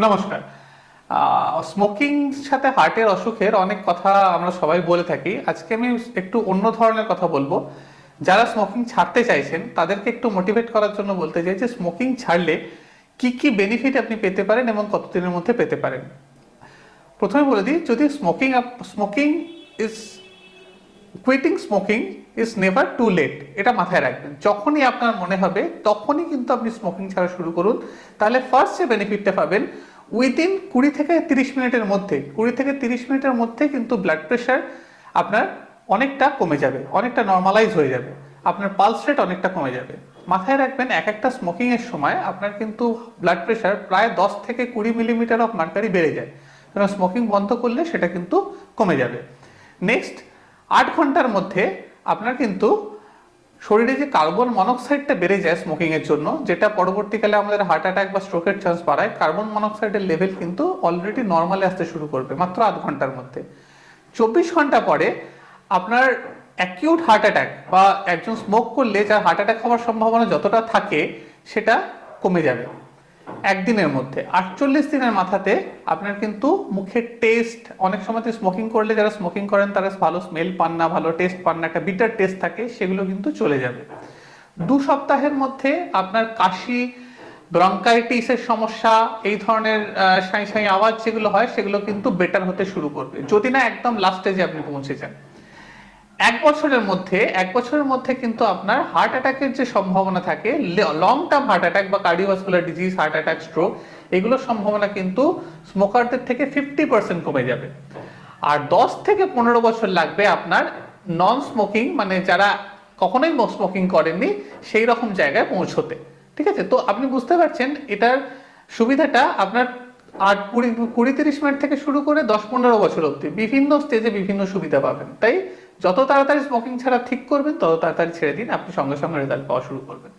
নমস্কার। স্মোকিং সাথে হার্টের অসুখের অনেক কথা আমরা সবাই বলে থাকি। আজকে আমি একটু অন্য ধরনের কথা বলবো। যারা স্মোকিং ছাড়তে চাইছেন তাদেরকে একটু মোটিভেট করার জন্য বলতে চাই যে স্মোকিং ছাড়লে কি কি বেনিফিট আপনি পেতে পারেন এবং কতদিনের মধ্যে পেতে পারেন। প্রথমে বলে দিই, যদি smoking is quitting smoking is never too late, এটা মাথায় রাখবেন। যখনই আপনার মনে হবে তখনই কিন্তু আপনি স্মোকিং ছাড়া শুরু করুন। তাহলে ফার্স্ট যে বেনিফিটটা পাবেন, উইদিন 20 থেকে 30 মিনিটের মধ্যে কিন্তু ব্লাড প্রেশার আপনার অনেকটা কমে যাবে, অনেকটা নর্মালাইজ হয়ে যাবে, আপনার পালস রেট অনেকটা কমে যাবে। মাথায় রাখবেন, এক একটা স্মোকিং এর সময় আপনার কিন্তু ব্লাড প্রেশার প্রায় 10 থেকে 20 মিলিমিটার অফ মার্কারি বেড়ে যায়। কারণ স্মোকিং বন্ধ করলে সেটা কিন্তু কমে যাবে। নেক্সট 8 ঘন্টার মধ্যে আপনার কিন্তু শরীরে যে কার্বন মনোক্সাইডটা বেড়ে যায় স্মোকিং এর জন্য, যেটা পরবর্তীকালে আমাদের হার্ট অ্যাটাক বা স্ট্রোকের চান্স বাড়ায়, কার্বন মনোক্সাইডের লেভেল কিন্তু অলরেডি নর্মালে আসতে শুরু করবে মাত্র 8 ঘন্টার মধ্যে। 24 ঘন্টা পরে আপনার অ্যাকিউট হার্ট অ্যাটাক বা একজন স্মোক করলে যার হার্ট অ্যাটাক হওয়ার সম্ভাবনা যতটা থাকে সেটা কমে যাবে একদিনের মধ্যে। 48 দিনের মাথাতে আপনার কিন্তু মুখের টেস্ট, অনেক সময় স্মোকিং করলে যারা স্মোকিং করেন তারা ভালো স্মেল পান না, ভালো টেস্ট পান না, একটা বিটার টেস্ট থাকে, সেগুলো কিন্তু চলে যাবে। 2 সপ্তাহের মধ্যে আপনার কাশি, ব্রঙ্কাইটিসের সমস্যা, এই ধরনের সাঁই সাঁই আওয়াজ যেগুলো হয় সেগুলো কিন্তু বেটার হতে শুরু করবে, যদি না একদম লাস্ট স্টেজে আপনি পৌঁছে যান। 1 বছরের মধ্যে কিন্তু আপনার হার্ট অ্যাটাকের যে সম্ভাবনা থাকে, লং টার্ম হার্ট অ্যাটাক বা cardiovascular disease, heart attack, stroke, এগুলোর সম্ভাবনা কিন্তু স্মোকারদের থেকে 50% কমে যাবে। আর 10 থেকে 15 বছর লাগবে আপনার নন স্মোকিং, মানে যারা কখনোই স্মোকিং করেননি, সেই রকম জায়গায় পৌঁছতে। ঠিক আছে, তো আপনি বুঝতে পারছেন এটার সুবিধাটা আপনার। আর 20-30 মিনিট থেকে শুরু করে 10-15 বছর অব্দি বিভিন্ন স্টেজে বিভিন্ন সুবিধা পাবেন। তাই যত তাড়াতাড়ি স্মোকিং ছাড়া ঠিক করবেন তত তাড়াতাড়ি ছেড়ে দিন, আপনি সঙ্গে সঙ্গে রেজাল্ট পাওয়া শুরু করবেন।